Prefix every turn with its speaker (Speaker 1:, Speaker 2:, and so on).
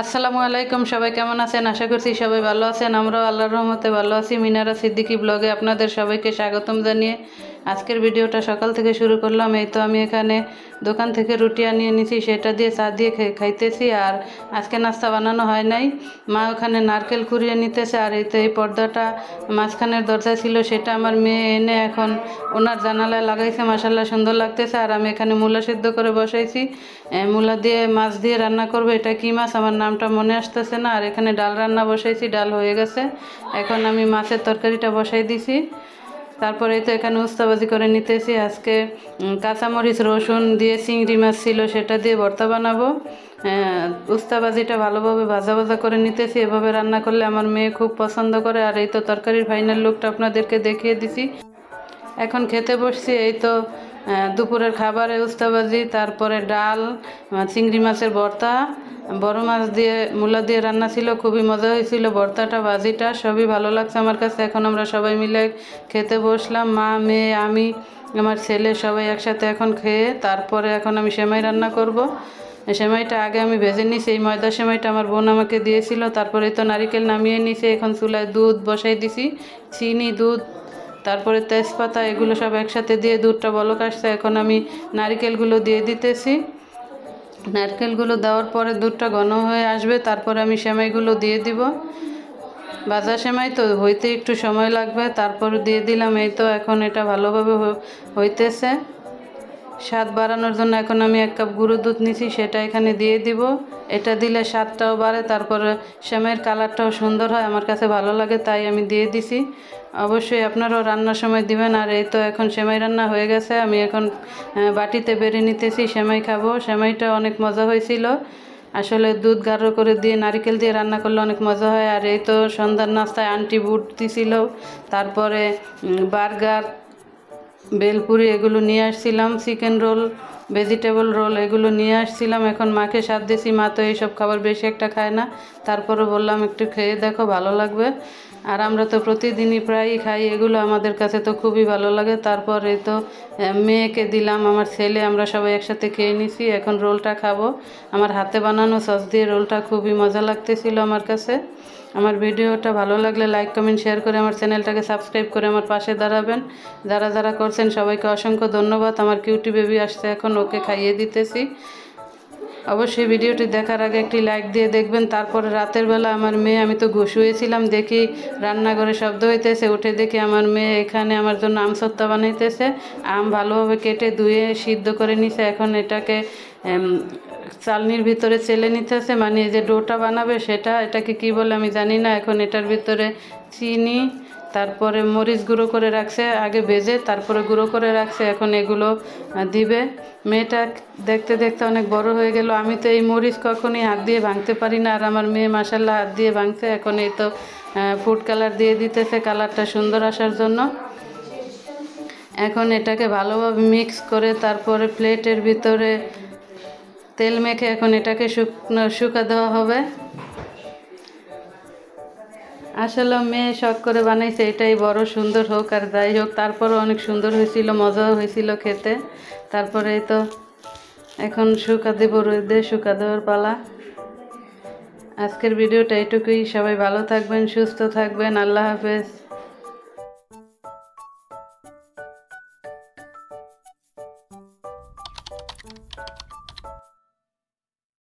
Speaker 1: আসসালামু আলাইকুম। সবাই কেমন আছেন? আশা করছি সবাই ভালো আছেন। আমরাও আল্লাহর রহমতে ভালো আছি। মিনারা সিদ্দিকী ব্লগে আপনাদের সবাইকে স্বাগতম জানিয়ে আজকের ভিডিওটা সকাল থেকে শুরু করলাম। এই তো আমি এখানে দোকান থেকে রুটি আনিয়ে নিয়েছি, সেটা দিয়ে চা দিয়ে খাইতেছি। আর আজকে নাস্তা বানানো হয় নাই, মা ওখানে নারকেল কুড়িয়ে নিতেছে। আর এই তো এই পর্দাটা মাঝখানের দরজা ছিল, সেটা আমার মেয়ে এনে এখন ওনার জানালায় লাগাইছে। মাশাআল্লাহ সুন্দর লাগতেছে। আর আমি এখানে মূলা সিদ্ধ করে বসাইছি, মূলা দিয়ে মাছ দিয়ে রান্না করবো। এটা কি মাছ আমার নামটা মনে আসতেছে না। আর এখানে ডাল রান্না বসাইছি, ডাল হয়ে গেছে। এখন আমি মাছের তরকারিটা বসাই দিছি। তারপরে তো এখানে উস্তাবাজি করে নিতেছি। আজকে কাঁচামরিচ রসুন দিয়ে চিংড়ি মাছ ছিল, সেটা দিয়ে ভর্তা বানাবো। উস্তাবাজিটা ভালোভাবে ভাজা ভাজা করে নিতেছি। এভাবে রান্না করলে আমার মেয়ে খুব পছন্দ করে। আর এই তো তরকারির ফাইনাল লুকটা আপনাদেরকে দেখিয়ে দিছি। এখন খেতে বসছি। এই তো দুপুরের খাবারে উস্তাবাজি, তারপরে ডাল, চিংড়ি মাছের ভর্তা, বড় মাছ দিয়ে মূলা দিয়ে রান্না ছিল, খুবই মজা হয়েছিল। ভর্তাটা ভাজিটা সবই ভালো লাগছে আমার কাছে। এখন আমরা সবাই মিলে খেতে বসলাম, মা মেয়ে আমি আমার ছেলে সবাই একসাথে এখন খেয়ে তারপরে এখন আমি সেমাই রান্না করব। সেমাইটা আগে আমি ভেজে নিছি, এই ময়দা সেমাইটা আমার বোন আমাকে দিয়েছিল। তারপরে তো নারিকেল নামিয়ে নিছি, এখন চুলায় দুধ বসাই দিছি, চিনি, দুধ, তারপরে তেজপাতা, এগুলো সব একসাথে দিয়ে দুধটা বলক আসছে। এখন আমি নারকেলগুলো দিয়ে দিতেছি। নারকেলগুলো দেওয়ার পরে দুধটা ঘন হয়ে আসবে, তারপরে আমি সেমাইগুলো দিয়ে দিব। ভাজা সেমাই তো হইতে একটু সময় লাগবে, তারপরে দিয়ে দিলাম। এই তো এখন এটা ভালোভাবে হইতেছে। স্বাদ বাড়ানোর জন্য এখন আমি 1 কাপ গুঁড়ো দুধ নিছি, সেটা এখানে দিয়ে দিব। এটা দিলে স্বাদটাও বাড়ে, তারপরে সেমাইয়ের কালারটাও সুন্দর হয়, আমার কাছে ভালো লাগে, তাই আমি দিয়ে দিছি। অবশ্যই আপনারাও রান্নার সময় দিবেন। আর এই তো এখন সেমাই রান্না হয়ে গেছে, আমি এখন বাটিতে বেড়ে নিতেছি, সেমাই খাবো। সেমাইটা অনেক মজা হয়েছিল। আসলে দুধ গাঢ় করে দিয়ে নারকেল দিয়ে রান্না করলে অনেক মজা হয়। আর এই তো সন্ধ্যার নাস্তায় আন্টি বুট দিছিল, তারপরে বার্গার, বেলপুরি এগুলো নিয়ে আসছিলাম, চিকেন রোল, ভেজিটেবল রোল এগুলো নিয়ে আসছিলাম। এখন মাকে স্বাদ দিয়েছি, মা তো এইসব খাবার বেশি একটা খায় না, তারপরে বললাম একটু খেয়ে দেখো, ভালো লাগবে। আর আমরা তো প্রতিদিনই প্রায়ই খাই এগুলো, আমাদের কাছে তো খুবই ভালো লাগে। তারপরে তো মেয়েকে দিলাম, আমার ছেলে, আমরা সবাই একসাথে খেয়ে নিছি। এখন রোলটা খাবো। আমার হাতে বানানো সস দিয়ে রোলটা খুবই মজা লাগতেছিল আমার কাছে। আমার ভিডিওটা ভালো লাগলে লাইক কমেন্ট শেয়ার করে আমার চ্যানেলটাকে সাবস্ক্রাইব করে আমার পাশে দাঁড়াবেন। যারা যারা করছেন সবাইকে অসংখ্য ধন্যবাদ। আমার কিউটি বেবি আসছে, এখন ওকে খাইয়ে দিতেছি। অবশ্যই ভিডিওটি দেখার আগে একটি লাইক দিয়ে দেখবেন। তারপরে রাতের বেলা আমার মেয়ে, আমি তো শুয়েছিলাম, দেখি রান্নাঘরে শব্দ হইতেছে, উঠে দেখি আমার মেয়ে এখানে আমার জন্য আম সত্তা বানাইতেছে। আম ভালোভাবে কেটে ধুয়ে সিদ্ধ করে নিছে। এখন এটাকে চালনির ভিতরে চেলে নিতেছে, মানে যে ডোটা বানাবে সেটা, এটাকে কি বলে আমি জানি না। এখন এটার ভিতরে চিনি, তারপরে মরিচ গুঁড়ো করে রাখছে আগে ভেজে, তারপরে গুঁড়ো করে রাখছে, এখন এগুলো দিবে। মেয়েটা দেখতে দেখতে অনেক বড় হয়ে গেল। আমি তো এই মরিচ কখনই হাত দিয়ে ভাঙতে পারি না, আর আমার মেয়ে মাশাআল্লাহ হাত দিয়ে ভাঙছে। এখন এই তো ফুড কালার দিয়ে দিতেছে কালারটা সুন্দর আসার জন্য। এখন এটাকে ভালোভাবে মিক্স করে তারপরে প্লেটের ভিতরে তেল মেখে এখন এটাকে শুকা দেওয়া হবে। আসলে মেয়ে শখ করে বানাইছে, এটাই বড় সুন্দর হোক আর যাই হোক, তারপরও অনেক সুন্দর হয়েছিল, মজাও হয়েছিল খেতে। তারপরে তো এখন শুকা দেব, রোদে শুকা দেওয়ার পালা। আজকের ভিডিওটা এটুকুই। সবাই ভালো থাকবেন, সুস্থ থাকবেন। আল্লাহ হাফেজ।